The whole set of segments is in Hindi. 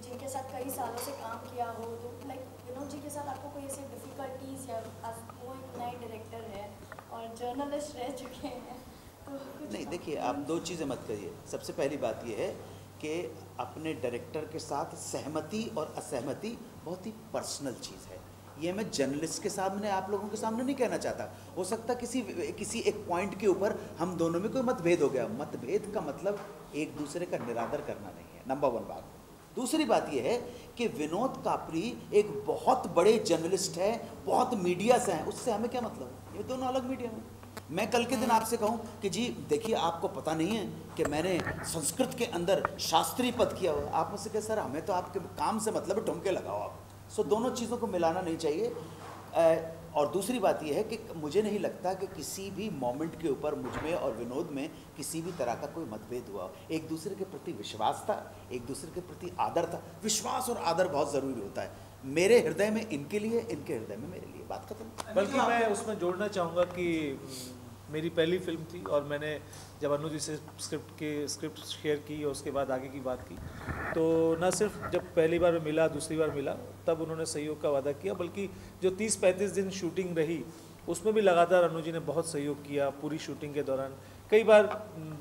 जिनके साथ कई सालों से काम किया हो, तो लाइक विनोद जी के साथ आपको कोई ऐसे डिफ़िकल्टीज़ या वो एक नए डायरेक्टर है और जर्नलिस्ट रह चुके हैं, तो कुछ नहीं, देखिए आप दो चीज़ें मत करिए। सबसे पहली बात ये है कि अपने डायरेक्टर के साथ सहमति और असहमति बहुत ही पर्सनल चीज़ है। ये मैं जर्नलिस्ट के सामने, आप लोगों के सामने नहीं कहना चाहता। हो सकता किसी एक पॉइंट के ऊपर हम दोनों में कोई मतभेद हो गया। मतभेद का मतलब एक दूसरे का निरादर करना नहीं है, नंबर वन बात। दूसरी बात यह है कि विनोद कापरी एक बहुत बड़े जर्नलिस्ट है, बहुत मीडिया से हैं, उससे हमें क्या मतलब है? ये दोनों अलग मीडिया में। मैं कल के दिन आपसे कहूं कि जी देखिए आपको पता नहीं है कि मैंने संस्कृत के अंदर शास्त्रीय पद किया हुआ, आप मुझसे कहे सर हमें तो आपके काम से मतलब है, ठुमके लगाओ आप। सो दोनों चीज़ों को मिलाना नहीं चाहिए। और दूसरी बात यह है कि मुझे नहीं लगता कि किसी भी मोमेंट के ऊपर मुझ में और विनोद में किसी भी तरह का कोई मतभेद हुआ। एक दूसरे के प्रति विश्वास था, एक दूसरे के प्रति आदर था। विश्वास और आदर बहुत ज़रूरी होता है, मेरे हृदय में इनके लिए, इनके हृदय में मेरे लिए, बात खत्म। बल्कि मैं उसमें जोड़ना चाहूँगा कि मेरी पहली फिल्म थी और मैंने जब अनु जी से स्क्रिप्ट शेयर की और उसके बाद आगे की बात की, तो न सिर्फ जब पहली बार मिला, दूसरी बार मिला, तब उन्होंने सहयोग का वादा किया, बल्कि जो 30-35 दिन शूटिंग रही उसमें भी लगातार अनु जी ने बहुत सहयोग किया पूरी शूटिंग के दौरान। कई बार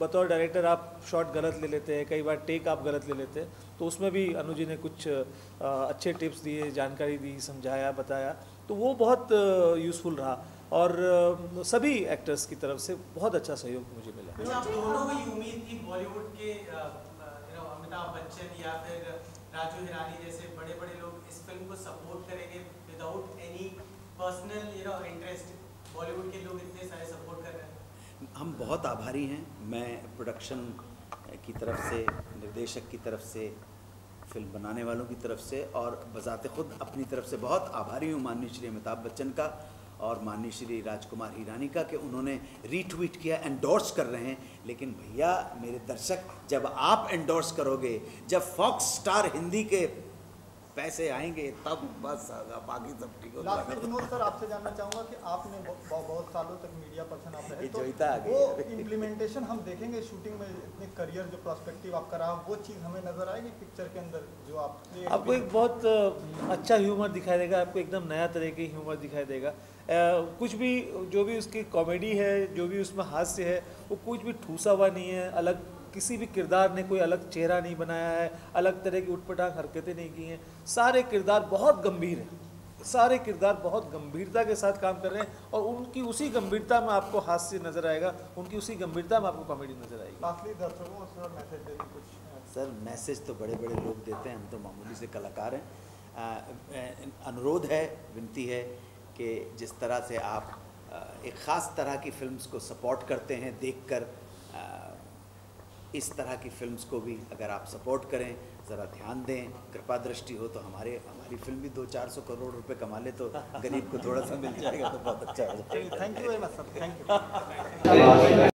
बतौर डायरेक्टर आप शॉट गलत ले लेते हैं, कई बार टेक आप गलत ले लेते हैं, तो उसमें भी अनु जी ने कुछ अच्छे टिप्स दिए, जानकारी दी, समझाया, बताया, तो वो बहुत यूज़फुल रहा। और सभी एक्टर्स की तरफ से बहुत अच्छा सहयोग मुझे मिला। आप दोनों की उम्मीद थी बॉलीवुड के अमिताभ बच्चन या फिर राजू हिरानी जैसे बड़े बड़े लोग इस फिल्म को सपोर्ट करेंगे without any personal interest, Bollywood के लोग इतने सारे सपोर्ट कर रहे हैं। हम बहुत आभारी हैं। मैं प्रोडक्शन की तरफ से, निर्देशक की तरफ से, फिल्म बनाने वालों की तरफ से और बजाते खुद अपनी तरफ से बहुत आभारी हूँ माननीय श्री अमिताभ बच्चन का और माननीय श्री राजकुमार हिरानी का कि उन्होंने रीट्वीट किया, एंडोर्स कर रहे हैं। लेकिन भैया मेरे दर्शक, जब आप एंडोर्स करोगे, जब फॉक्स स्टार हिंदी के पैसे आएंगे तब बस बाकी सब ठीक होगा। लास्ट में विनोद सर आपसे जानना चाहूँगा कि आपने बहुत सालों तक मीडिया पर्सन आप रहे, तो वो इम्प्लीमेंटेशन हम देखेंगे शूटिंग में, इतने करियर जो प्रोस्पेक्टिव आपका रहा, वो चीज़ हमें नजर आएगी पिक्चर के अंदर जो आपको एक बहुत अच्छा ह्यूमर दिखाई देगा, आपको एकदम नया तरह की ह्यूमर दिखाई देगा। कुछ भी जो भी उसकी कॉमेडी है, जो भी उसमें हास्य है, वो कुछ भी ठूसा हुआ नहीं है। अलग किसी भी किरदार ने कोई अलग चेहरा नहीं बनाया है, अलग तरह की उठपटांग हरकतें नहीं की हैं। सारे किरदार बहुत गंभीर हैं, सारे किरदार बहुत गंभीरता के साथ काम कर रहे हैं और उनकी उसी गंभीरता में आपको हास्य नज़र आएगा, उनकी उसी गंभीरता में आपको कॉमेडी नज़र आएगी। दर्शकों सर मैसेज देते कुछ? सर मैसेज तो बड़े बड़े लोग देते हैं, हम तो मामूली से कलाकार हैं। अनुरोध है, विनती है कि जिस तरह से आप एक ख़ास तरह की फिल्म्स को सपोर्ट करते हैं, देखकर इस तरह की फिल्म्स को भी अगर आप सपोर्ट करें, ज़रा ध्यान दें, कृपा दृष्टि हो तो हमारी फिल्म भी 200-400 करोड़ रुपए कमा ले तो गरीब को थोड़ा सा मिल जाएगा तो बहुत अच्छा हो जाएगा। Thank you very much sir, thank you.